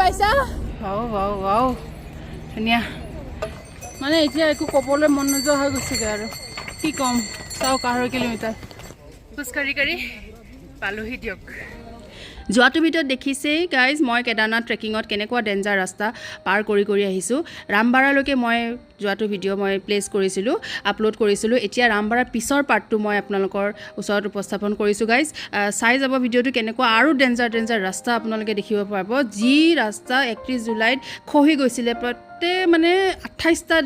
পাইছা বাও ধুনীয়া মানে এতিয়া একো ক'বলৈ মন নোযোৱা হৈ গৈছেগৈ আৰু কি ক'ম চাওক 1.5 কিলোমিটাৰ খোজকাঢ়ি কাঢ়ি পালোহি দিয়ক যোৱাটো ভিডিঅ'ত দেখিছেই গাইজ মই কেদাৰনাথ ট্ৰেকিঙত কেনেকুৱা ডেঞ্জাৰ ৰাস্তা পাৰ কৰি আহিছোঁ ৰামবাৰালৈকে মই যোৱাটো ভিডিঅ' মই প্লেচ কৰিছিলোঁ আপলোড কৰিছিলোঁ এতিয়া ৰামবাৰাৰ পিছৰ পাৰ্টটো মই আপোনালোকৰ ওচৰত উপস্থাপন কৰিছোঁ গাইজ চাই যাব ভিডিঅ'টো কেনেকুৱা আৰু ডেঞ্জাৰ ৰাস্তা আপোনালোকে দেখিব পাব যি ৰাস্তা 31 জুলাইত খহি গৈছিলে মানে 28টা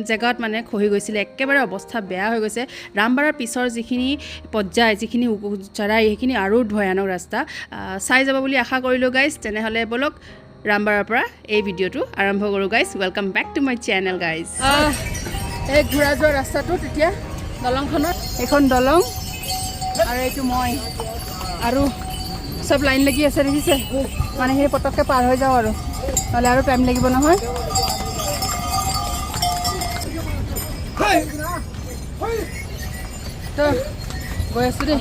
জেগাত মানে খহি গৈছিলে একেবাৰে অৱস্থা বেয়া হৈ গৈছে ৰামবাৰাৰ পিছৰ যিখিনি পৰ্যায় যিখিনি চৰাই সেইখিনি আৰু ভয়ানক ৰাস্তা চাই যাব বুলি আশা কৰিলোঁ গাইজ তেনেহ'লে বলক ৰামবাৰাৰ পৰা এই ভিডিঅ'টো আৰম্ভ কৰোঁ guys welcome back to my channel guys এই ঘূৰা যোৱা ৰাস্তাটোত এতিয়া দলংখনত এইখন দলং আৰু এইটো মই আৰু চব লাইন লাগি আছে দেখিছে মানে সেই পটককৈ পাৰ হৈ যাওঁ আৰু নহ'লে আৰু টাইম লাগিব নহয় তো গৈ আছোঁ দেই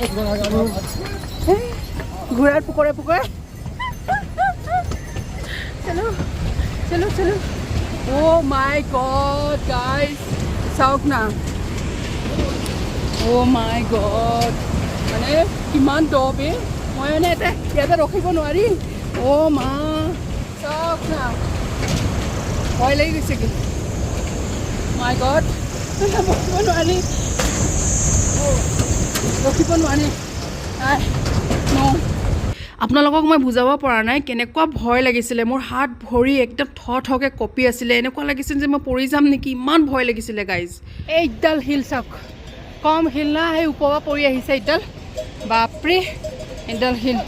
ঘূৰাৰ পুকৰে চলো অ' মাই গড গাইজ চাওক না অ' মাই গড মানে কিমান দবে মই মানে ইয়াতে ৰখিব নোৱাৰি অ' মা চাওক না ভয় লাগি গৈছে কি মাই গড ৰখিব নোৱাৰি আপোনালোকক মই বুজাব পৰা নাই কেনেকুৱা ভয় লাগিছিলে মোৰ হাত ভৰি একদম থকে কঁপি আছিলে এনেকুৱা লাগিছিল যে মই পৰি যাম নেকি ইমান ভয় লাগিছিলে গাইজ এইডাল হিল চাওক কম হিল না সেই ওপৰৰ পৰা পৰি আহিছে এইডাল বাপৰে এইডাল হিল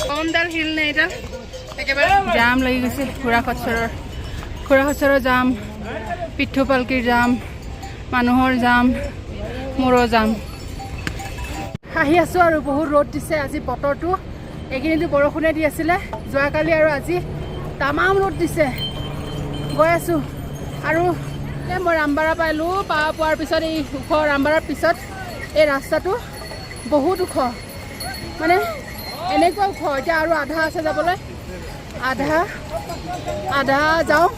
কমডাল হিল নে এইডাল একেবাৰে জাম লাগি গৈছে খুৰা খচ্চৰৰ জাম পিঠু পালকিৰ জাম মানুহৰ জাম মোৰো জাম আহি আছোঁ আৰু বহুত ৰ'দ দিছে আজি বতৰটো এইখিনিতো বৰষুণে দি আছিলে যোৱাকালি আৰু আজি তামাম ৰ'দ দিছে গৈ আছোঁ আৰু মই ৰামবাৰা পালোঁ পোৱাৰ পিছত এই ওখ ৰামবাৰাৰ পিছত এই ৰাস্তাটো বহুত ওখ মানে এনেকুৱা ওখ এতিয়া আৰু আধা আছে যাবলৈ আধা যাওঁ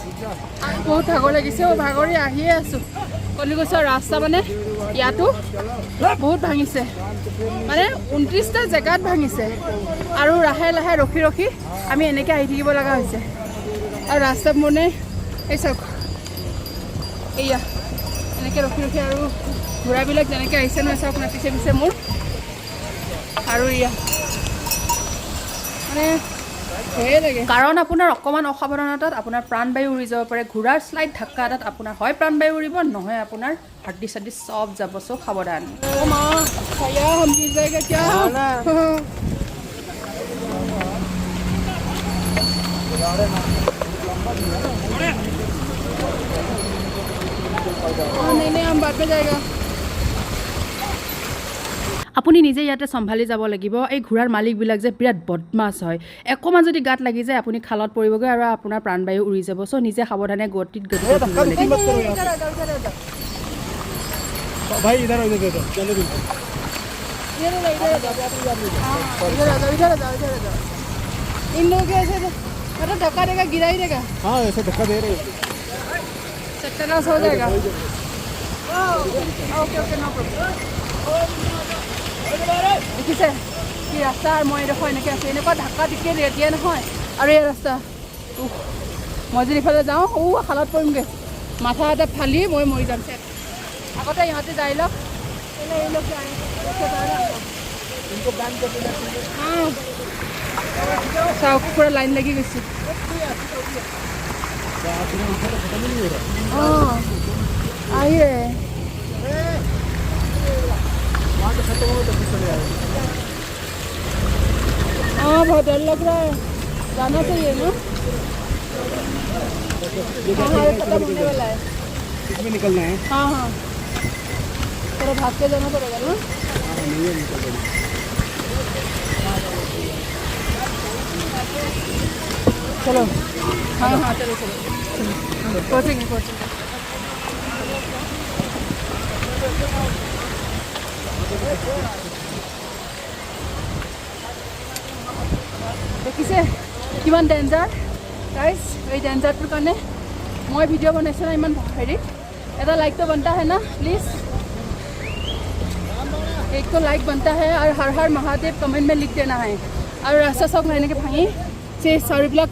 বহুত ভাগৰ লাগিছে ভাগৰি আহিয়ে আছোঁ কলিগছৰ ৰাস্তা মানে ইয়াতো বহুত ভাঙিছে মানে 29টা জেগাত ভাঙিছে আৰু লাহে ৰখি আমি এনেকৈ আহি থাকিব লগা হৈছে আৰু ৰাস্তা মানে এই চাওক এয়া এনেকৈ ৰখি আৰু ঘোঁৰাবিলাক যেনেকৈ আহিছে নহয় চাওক না পিছে মোৰ আৰু এয়া মানে কাৰণ আপোনাৰ অকণমান অসাৱধানতাত আপোনাৰ প্ৰাণবায়ু উৰি যাব পাৰে ঘোঁৰাৰ শ্লাইড ধাক্কা এটাত আপোনাৰ হয় প্ৰাণবায়ু উৰিব নহয় আপোনাৰ হাৰ্ডি চাৰ্ডি চব যাব চ' সাৱধান আপুনি নিজে ইয়াতে চম্ভালি যাব লাগিব এই ঘোঁৰাৰ মালিকবিলাক যে বিৰাট বদমাছ হয় অকণমান যদি গাত লাগি যায় আপুনি খালত পৰিবগৈ আৰু আপোনাৰ প্ৰাণবায়ু উৰি যাব চ' নিজে সাৱধানে গতিত দেখিছে কি ৰাস্তা আৰু মই এডোখৰ এনেকৈ আছে এনেকুৱা ঢাকা টিকে দিয়ে নহয় আৰু এই ৰাস্তা মই যদি ইফালে যাওঁ খালত পৰিমগৈ মাথা এটা ফালি মই মৰি যাম আগতে ইহঁতে যাই লওক চাওক পুৰা লাইন লাগি গৈছে আহিলে बहुत डर लग रहा है जाना चाहिए ना खत्म होने वाला है इसमें निकलना है हाँ थोड़ा भाग के जाना पड़ेगा ना चलो हाँ चलो पहुँचेंगे দেখিছে কিমান ডেঞ্জাৰ গাইজ এই ডেঞ্জাৰটোৰ কাৰণে মই ভিডিঅ' বনাইছোঁ না ইমান হেৰি এটা लाइक तो बनता है ना प्लीज़ एक तो लाइक बनता है और हर हर महादेव कमेंट में लिख देना है और रास्ता सब मैंने के भांगी से चारिবিলাক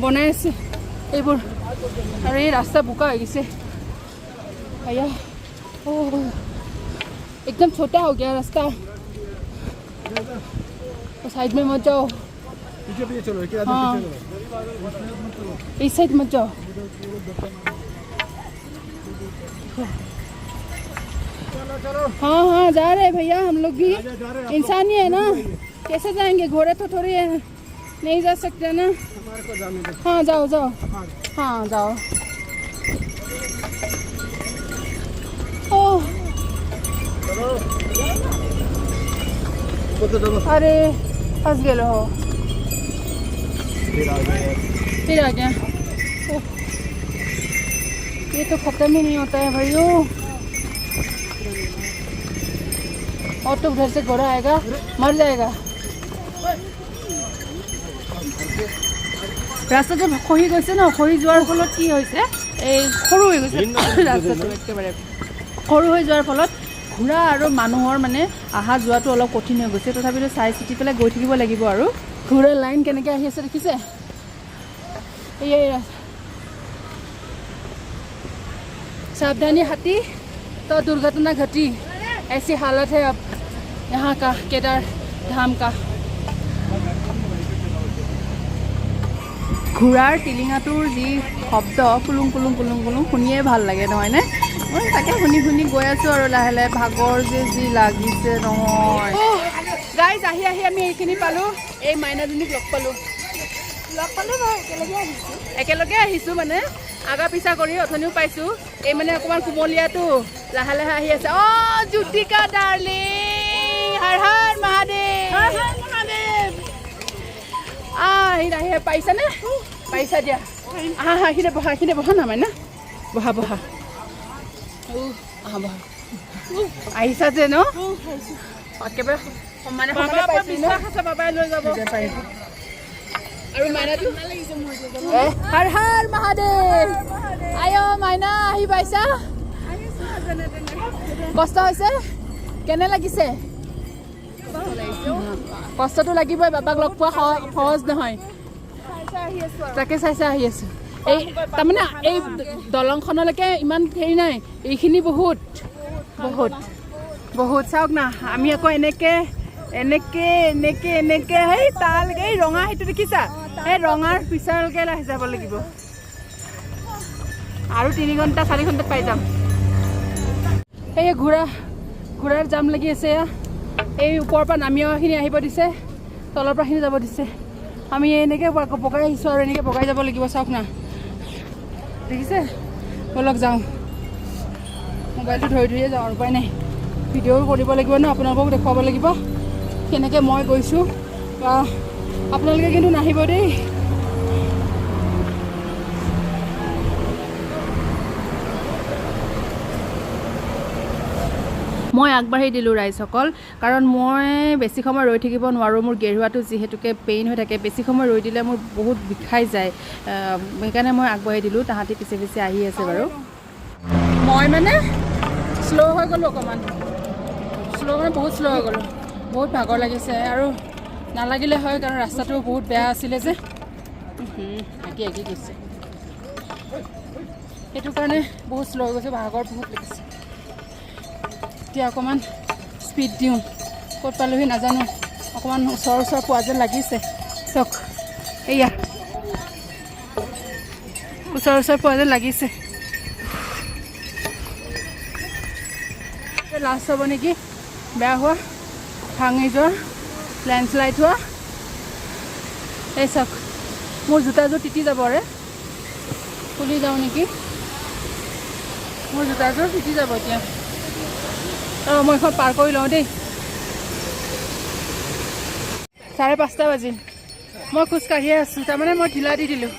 বনাই আছে এইবোৰ और ये रास्ता বোকা হৈ গৈছে भैया ओ एकदम छोटा हो गया रास्ता तो साइड में मत जाओ पीछे चलो एक आदमी पीछे चलो इस साइड मत जाओ हाँ हाँ जा रहे हैं भैया हम लोग भी इंसान ही है ना कैसे जाएंगे घोड़े तो थोड़ी है नहीं जा सकते ना हाँ जाओ जाओ हाँ जाओ ओह अरे फंस गए हो फिर आ गया ये तो खत्म ही नहीं होता है भाइयों और तो उधर से घोड़ा आएगा मर जाएगा रास्ताটো খহি গৈছে ন খহি যোৱাৰ ফলত কি হৈছে এই সৰু হৈ গৈছে ৰাস্তাটো একেবাৰে সৰু হৈ যোৱাৰ ফলত ঘোঁৰা আৰু মানুহৰ মানে আহা যোৱাটো অলপ কঠিন হৈ গৈছে তথাপিতো চাই চিটি পেলাই গৈ থাকিব লাগিব আৰু ঘোঁৰাৰ লাইন কেনেকৈ আহি আছে দেখিছে এই सावधानी हाथी तो दुर्घटना घटी ऐसी हालत है अब यहाँ का केदार धाम का ঘোঁৰাৰ টিলিঙাটোৰ যি শব্দ কুলুং কুলুং কুলুং কুলুং শুনিয়ে ভাল লাগে নহয়নে মই তাকে শুনি শুনি গৈ আছোঁ আৰু লাহে লাহে ভাগৰ যে যি লাগিছে নহয় গাইজ আহি আহি আমি এইখিনি পালোঁ এই মাইনাজনীক লগ পালোঁ একেলগে আহিছোঁ মানে আগা পিছা কৰি অথনিও পাইছোঁ এই মানে অকণমান কুমলীয়াটো লাহে লাহে আহি আছে অ' জ্যোতিকা ডাৰ্লিং হৰ হৰ মহাদেৱ আহি আহি পাইছানে পাইছা দিয়া আহা হা এইখিনে বহা নামাই না বহা বহা আহা বহা আহিছা যে ন একেবাৰে সমানে সমানে পাইছোঁ ন বাবাই লৈ যাব আৰু মাইনাটো হৰ হৰ মহাদেৱ আয় মাইনা আহি পাইছা কষ্ট হৈছে কেনে লাগিছে কষ্টটো লাগিবই বাবাক লগ পোৱা সহজ নহয় তাকে চাইছে আহি আছোঁ এই তাৰমানে এই দলংখনলৈকে ইমান হেৰি নাই এইখিনি বহুত বহুত বহুত চাওক না আমি আকৌ এনেকৈ এনেকৈ এনেকৈ এনেকৈ সেই তালৈকে এই ৰঙা সেইটো দেখিছা এই ৰঙাৰ পিছলৈকে আহি যাব লাগিব আৰু 3 ঘণ্টা 4 ঘণ্টাত পাই যাম এই ঘোঁৰাৰ জাম লাগি আছে এই ওপৰৰ পৰা নামি অহাখিনি আহিব দিছে তলৰ পৰাখিনি যাব দিছে আমি এনেকৈ বগাই আহিছোঁ আৰু এনেকৈ বগাই যাব লাগিব চাওক না দেখিছে বলক যাওঁ মোবাইলটো ধৰি ধৰিয়ে যাওঁ আৰু উপায় নাই ভিডিঅ'ও কৰিব লাগিব ন আপোনালোকক দেখুৱাব লাগিব কেনেকৈ মই গৈছোঁ আপোনালোকে কিন্তু নাহিব দেই মই আগবাঢ়ি দিলোঁ ৰাইজসকল কাৰণ মই বেছি সময় ৰৈ থাকিব নোৱাৰোঁ মোৰ গেৰুৱাটো যিহেতুকে পেইন হৈ থাকে বেছি সময় ৰৈ দিলে মোৰ বহুত বিষাই যায় সেইকাৰণে মই আগবাঢ়ি দিলোঁ তাহাঁতি পিছে পিছে আহি আছে বাৰু মই মানে শ্ল' হৈ গ'লোঁ অকণমান শ্ল' মানে বহুত শ্ল' হৈ গ'লোঁ বহুত ভাগৰ লাগিছে আৰু নালাগিলে হয় কাৰণ ৰাস্তাটো বহুত বেয়া আছিলে যে আঁকি আঁকি গৈছে সেইটো কাৰণে বহুত শ্ল' হৈ গৈছে ভাগৰ বহুত লাগিছে এতিয়া অকণমান স্পীড দিওঁ ক'ত পালোহি নাজানো অকণমান ওচৰ পোৱা যেন লাগিছে চাওক এয়া ওচৰ পোৱা যেন লাগিছে লাষ্ট হ'ব নেকি বেয়া হোৱা ভাঙি যোৱা লেণ্ডশ্লাইড হোৱা এই চাওক মোৰ জোতাযোৰ তিতি যাব ৰে খুলি যাওঁ নেকি মোৰ জোতাযোৰ তিতি যাব এতিয়া মই এখন পাৰ কৰি লওঁ দেই 5:30 বাজিল মই খোজকাঢ়িয়ে আছোঁ তাৰমানে মই ঢিলা দি দিলোঁ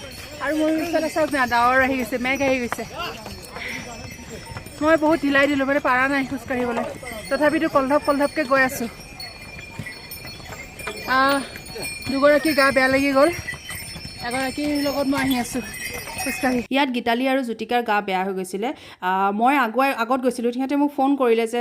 আৰু মোৰ ইফালে চাওক না ডাৱৰ আহি গৈছে মেঘ আহি গৈছে মই বহুত ঢিলাই দিলোঁ মানে পাৰা নাই খোজকাঢ়িবলৈ তথাপিতো কলধপকৈ গৈ আছোঁ দুগৰাকী গা বেয়া লাগি গ'ল এগৰাকীৰ লগত মই আহি আছোঁ খোজকাঢ়ি ইয়াত গীতালি আৰু জ্যোতিকাৰ গা বেয়া হৈ গৈছিলে মই আগত গৈছিলোঁ সিহঁতে মোক ফোন কৰিলে যে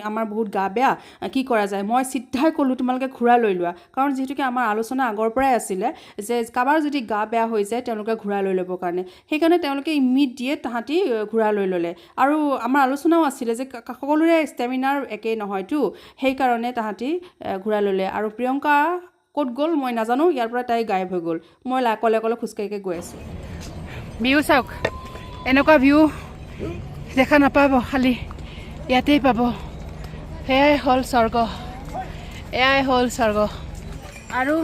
আমাৰ বহুত গা বেয়া কি কৰা যায় মই চিধাই ক'লোঁ তোমালোকে ঘূৰাই লৈ লোৱা কাৰণ যিহেতুকে আমাৰ আলোচনা আগৰ পৰাই আছিলে যে কাৰোবাৰ যদি গা বেয়া হৈ যায় তেওঁলোকে ঘূৰাই লৈ ল'বৰ কাৰণে সেইকাৰণে তেওঁলোকে ইমিডিয়েট তাহাঁতি ঘূৰাই লৈ ল'লে আৰু আমাৰ আলোচনাও আছিলে যে সকলোৰে ষ্টেমিনাৰ একেই নহয়তো সেইকাৰণে তাহাঁতি ঘূৰাই ল'লে আৰু প্ৰিয়ংকা ক'ত গ'ল মই নাজানো ইয়াৰ পৰা তাই গায়ব হৈ গ'ল মই অকলে খোজকাঢ়িকে গৈ আছোঁ ভিউ চাওক এনেকুৱা ভিউ দেখা নাপাব খালি ইয়াতেই পাব এয়াই হ'ল স্বৰ্গ আৰু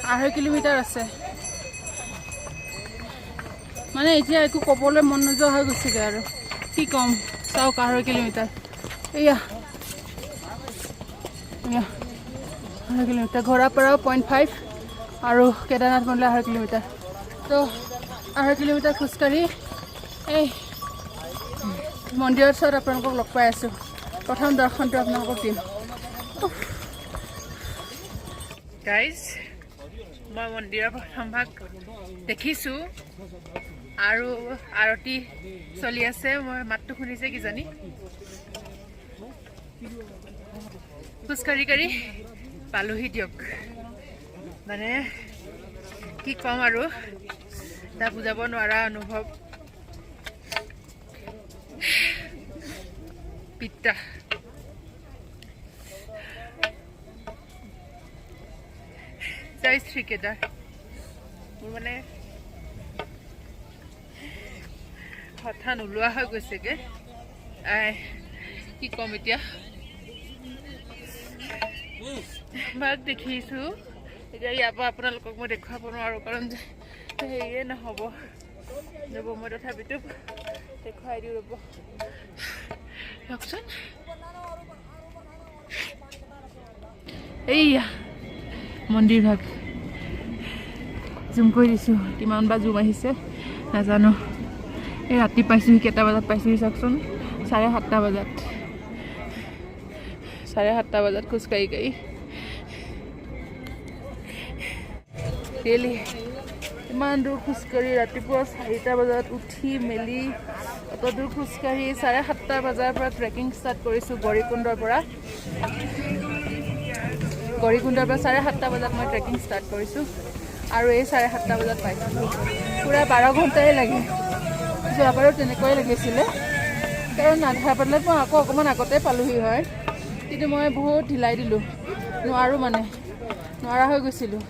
2.5 কিলোমিটাৰ আছে মানে এতিয়া একো ক'বলৈ মন নোযোৱা হৈ গৈছেগৈ আৰু কি ক'ম চাওক 2.5 কিলোমিটাৰ এয়া 2.5 কিলোমিটাৰ ঘোঁৰাপাৰাও 0.5 আৰু কেদাৰনাথ মন্দিৰ 2.5 কিলোমিটাৰ তো 2.5 কিলোমিটাৰ খোজকাঢ়ি এই মন্দিৰৰ ওচৰত আপোনালোকক লগ পাই আছোঁ প্ৰথম দৰ্শনটো আপোনালোকক দিম গাইজ মই মন্দিৰৰ প্ৰথম ভাগ দেখিছোঁ আৰু আৰতি চলি আছে মই মাতটো শুনিছে কিজানি খোজকাঢ়ি পালোহি দিয়ক মানে কি ক'ম আৰু এটা বুজাব নোৱাৰা অনুভৱ পিতা জয় শ্ৰী কেদাৰ মোৰ মানে কথা নোলোৱা হৈ গৈছেগৈ কি ক'ম এতিয়া ভাগ দেখিছোঁ এতিয়া ইয়াৰ পৰা আপোনালোকক মই দেখুৱাব নোৱাৰোঁ কাৰণ হেৰিয়ে নহ'ব মই তথাপিতো দেখুৱাই দিওঁ ৰ'ব চাওকচোন এইয়া মন্দিৰ ভাগ জুম কৰি দিছোঁ কিমান বা জুম আহিছে নাজানো এই ৰাতি পাইছোঁহি কেইটা বজাত পাইছোঁহি চাওকচোন 7:30 বজাত 7:30 বজাত খোজকাঢ়ি ডেইলি ইমান দূৰ খোজকাঢ়ি ৰাতিপুৱা 4টা বজাত উঠি মেলি অত দূৰ খোজকাঢ়ি 7:30 বজাৰ পৰা ট্ৰেকিং ষ্টাৰ্ট কৰিছোঁ গৌৰীকুণ্ডৰ পৰা 7:30 বজাত মই ট্ৰেকিং ষ্টাৰ্ট কৰিছোঁ আৰু এই 7:30 বজাত পাইছোঁ পূৰা 12 ঘণ্টাই লাগে যোৱাবাৰো তেনেকুৱাই লাগিছিলে কাৰণ আধা পাতলাত মই আকৌ অকণমান আগতে পালোহি হয় কিন্তু মই বহুত ঢিলাই দিলোঁ নোৱাৰা হৈ গৈছিলোঁ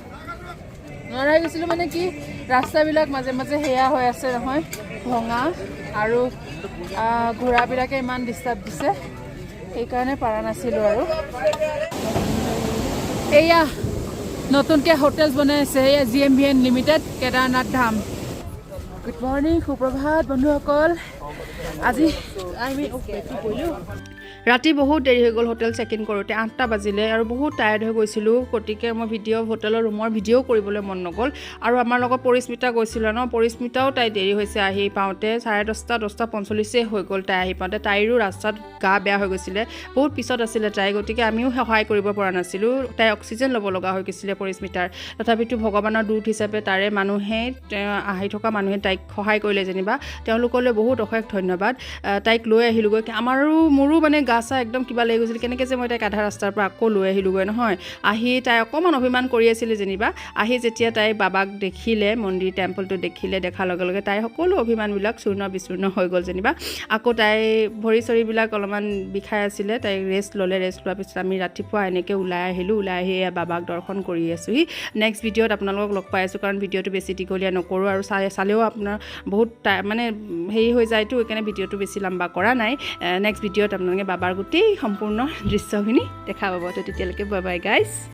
মানে কি ৰাস্তাবিলাক মাজে মাজে সেয়া হৈ আছে নহয় ভঙা আৰু ঘোঁৰাবিলাকে ইমান ডিষ্টাৰ্ব দিছে সেইকাৰণে পাৰা নাছিলোঁ আৰু এয়া নতুনকৈ হোটেলছ বনাই আছে এয়া GMVN limited Kedarnath Dham good morning সুপ্ৰভাত বন্ধুসকল আজি আমি কৰিলোঁ ৰাতি বহুত দেৰি হৈ গ'ল হোটেল চেক ইন কৰোঁতে 8টা বাজিলে আৰু বহুত টায়াৰ্ড হৈ গৈছিলোঁ গতিকে মই হোটেলৰ ৰুমৰ ভিডিঅ' কৰিবলৈ মন নগ'ল আৰু আমাৰ লগত পৰিস্মিতা গৈছিলে ন পৰিস্মিতাও তাই দেৰি হৈছে আহি পাওঁতে 10:30 হৈ গ'ল তাই আহি পাওঁতে তাইৰো ৰাস্তাত গা বেয়া হৈ গৈছিলে বহুত পিছত আছিলে তাই গতিকে আমিও সহায় কৰিব পৰা নাছিলোঁ তাই অক্সিজেন ল'ব লগা হৈ গৈছিলে পৰিস্মিতাৰ তথাপিতো ভগৱানৰ দূত হিচাপে তাৰে আহি থকা মানুহে তাইক সহায় কৰিলে যেনিবা তেওঁলোকলৈ বহুত অশেষ ধন্যবাদ তাইক লৈ আহিলোগৈ মোৰো মানে গা চা একদম কিবা লাগি গৈছিল কেনেকৈ যে মই তাইক আধা ৰাস্তাৰ পৰা আকৌ লৈ আহিলোগৈ নহয় আহি তাই অকণমান অভিমান কৰি আছিলে যেনিবা আহি যেতিয়া তাই বাবাক দেখিলে মন্দিৰ টেম্পলটো দেখাৰ লগে লগে তাইৰ সকলো অভিমানবিলাক চূৰ্ণ বিচূৰ্ণ হৈ গ'ল যেনিবা আকৌ তাই ভৰি চৰিবিলাক অলপমান বিষাই আছিলে তাই ৰেষ্ট লোৱাৰ পিছত আমি ৰাতিপুৱা এনেকৈ ওলাই আহি বাবাক দৰ্শন কৰি আছোঁহি নেক্সট ভিডিঅ'ত আপোনালোকক লগ পাই আছোঁ কাৰণ ভিডিঅ'টো বেছি দীঘলীয়া নকৰোঁ আৰু চালেও আপোনাৰ বহুত মানে হেৰি হৈ যায়তো সেইকাৰণে ভিডিঅ'টো বেছি লম্বা কৰা নাই নেক্সট ভিডিঅ'ত আপোনালোকে বাবাৰ গোটেই সম্পূৰ্ণ দৃশ্যখিনি দেখা পাব তো তেতিয়ালৈকে বাই বাই গাইজ